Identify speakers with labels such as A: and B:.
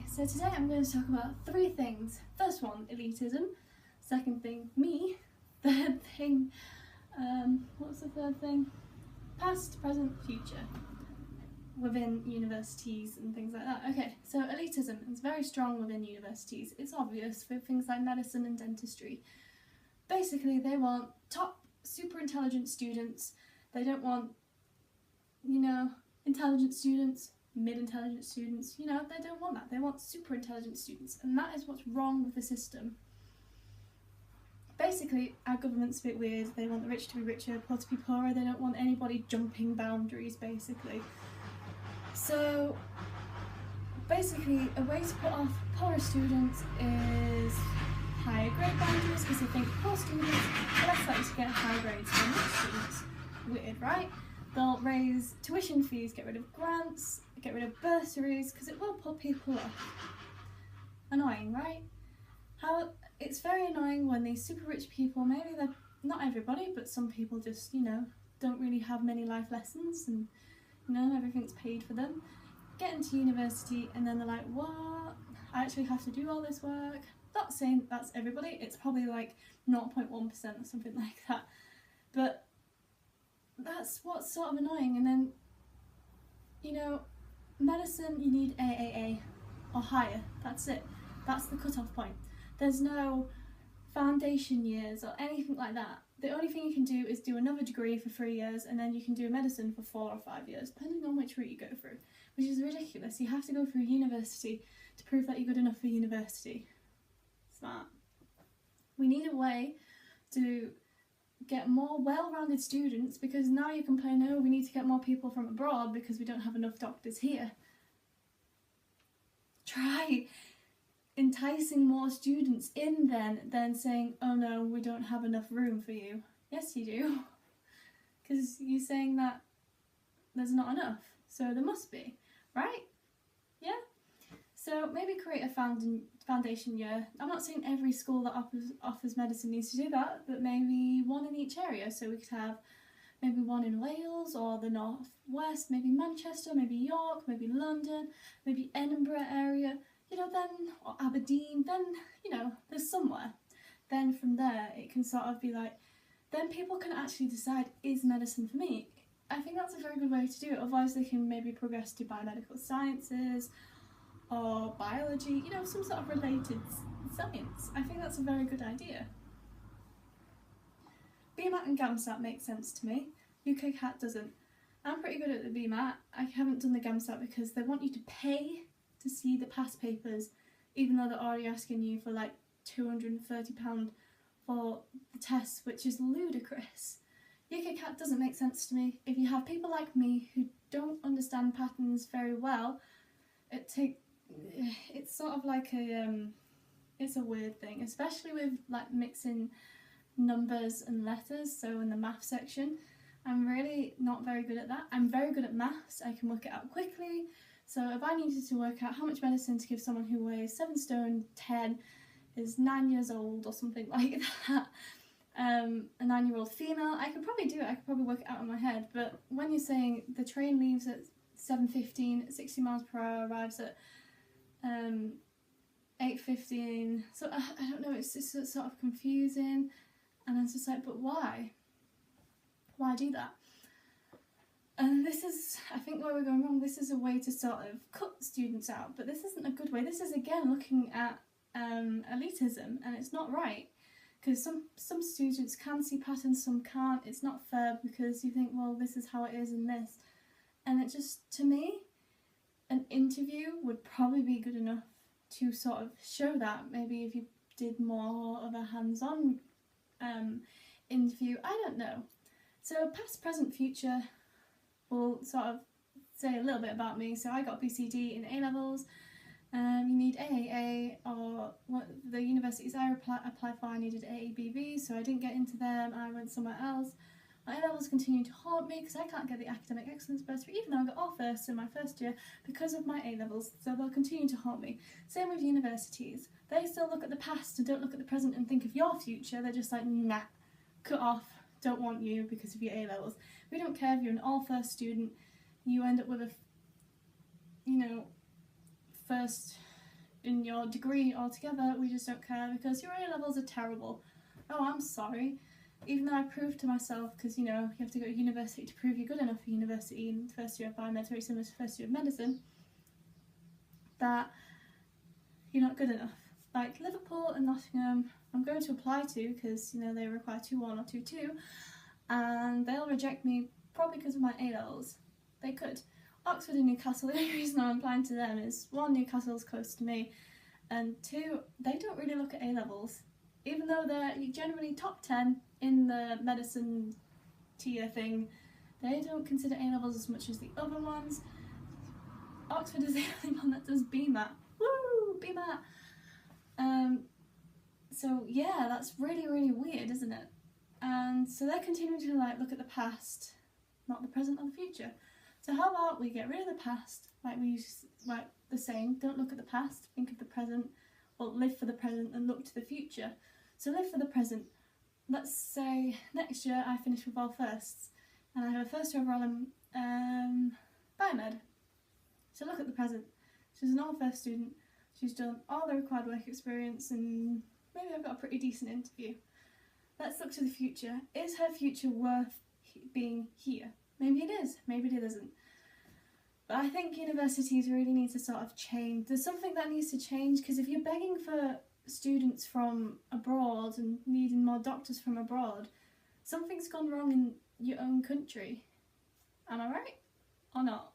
A: so today I'm going to talk about three things. First one, elitism. Second thing, me. Third thing, what's the third thing? Past, present, future within universities and things like that. Okay, so elitism is very strong within universities. It's obvious for things like medicine and dentistry. Basically, they want top, super intelligent students. They don't want, intelligent students, mid-intelligent students. They don't want that. They want super intelligent students, and that is what's wrong with the system. Basically, our government's a bit weird. They want the rich to be richer, poor to be poorer. They don't want anybody jumping boundaries, basically. So, basically, a way to put off poorer students is higher grade boundaries, because they think poor students are less likely to get high grades than rich students. Weird, right? They'll raise tuition fees, get rid of grants, get rid of bursaries, because it will put people off. Annoying, right? It's very annoying when these super rich people, maybe they're not everybody, but some people just, don't really have many life lessons and, everything's paid for them, get into university and then they're like, what? I actually have to do all this work. Not saying that's everybody, it's probably like 0.1% or something like that. But that's what's sort of annoying. And then, medicine, you need AAA or higher. That's it. That's the cut-off point. There's no foundation years or anything like that. The only thing you can do is do another degree for 3 years, and then you can do medicine for 4 or 5 years, depending on which route you go through, which is ridiculous. You have to go through university to prove that you're good enough for university. Smart. We need a way to get more well-rounded students, because now you complain, oh, we need to get more people from abroad because we don't have enough doctors here. Try enticing more students in then saying, oh no, we don't have enough room for you. Yes, you do. Because you're saying that there's not enough. So there must be, right? Yeah? So maybe create a foundation year. I'm not saying every school that offers medicine needs to do that, but maybe one in each area. So we could have maybe one in Wales or the North West, maybe Manchester, maybe York, maybe London, maybe Edinburgh area. Then, or Aberdeen, then, there's somewhere. Then from there, it can sort of be like, then people can actually decide, is medicine for me? I think that's a very good way to do it. Otherwise, they can maybe progress to biomedical sciences or biology, some sort of related science. I think that's a very good idea. BMAT and GAMSAT make sense to me. UKCAT doesn't. I'm pretty good at the BMAT. I haven't done the GAMSAT because they want you to pay to see the past papers, even though they're already asking you for like £230 for the test, which is ludicrous. UKCAT doesn't make sense to me. If you have people like me who don't understand patterns very well, it's sort of like it's a weird thing, especially with like mixing numbers and letters. So in the math section, I'm really not very good at that. I'm very good at maths. I can work it out quickly. So if I needed to work out how much medicine to give someone who weighs 7 stone 10, is 9 years old or something like that, a 9-year-old female, I could probably do it. I could probably work it out in my head. But when you're saying the train leaves at 7:15, 60 miles per hour, arrives at 8:15, so I don't know, it's just sort of confusing. And I was just like, but why? Why do that? And this is, I think, where we're going wrong. This is a way to sort of cut students out, but this isn't a good way. This is, again, looking at elitism, and it's not right. Because some students can see patterns, some can't. It's not fair, because you think, well, this is how it is in this. And it just, to me, an interview would probably be good enough to sort of show that. Maybe if you did more of a hands-on interview, I don't know. So past, present, future will sort of say a little bit about me. So I got BCD in A-levels. You need AAA, or what the universities I applied for, I needed AABB, so I didn't get into them. I went somewhere else. My A-levels continue to haunt me because I can't get the academic excellence bursary, even though I got all firsts in my first year because of my A-levels, so they'll continue to haunt me. Same with universities. They still look at the past and don't look at the present and think of your future. They're just like, nah, cut off, don't want you because of your A-levels. We don't care if you're an all-first student, you end up with a, first in your degree altogether, we just don't care because your A-levels are terrible. Oh, I'm sorry. Even though I proved to myself, because, you know, you have to go to university to prove you're good enough for university in first year of biomed, very similar to first year of medicine, that you're not good enough. Like Liverpool and Nottingham, I'm going to apply to because, you know, they require 2-1 or 2-2, and they'll reject me probably because of my A-levels. They could. Oxford and Newcastle, the only reason I'm applying to them is, one, Newcastle's close to me, and two, they don't really look at A-levels. Even though they're generally top 10 in the medicine tier thing, they don't consider A-levels as much as the other ones. Oxford is the only one that does BMAT. Woo! BMAT! So yeah, that's really, really weird, isn't it? And so they're continuing to like look at the past, not the present or the future. So how about we get rid of the past, like the saying, don't look at the past, think of the present, or live for the present and look to the future. So live for the present. Let's say next year I finish with all firsts, and I have a first overall in biomed. So look at the present. She's an all first student. She's done all the required work experience, and maybe I've got a pretty decent interview. Let's look to the future. Is her future worth being here? Maybe it is, maybe it isn't. But I think universities really need to sort of change. There's something that needs to change, because if you're begging for students from abroad and needing more doctors from abroad, something's gone wrong in your own country. Am I right? Or not?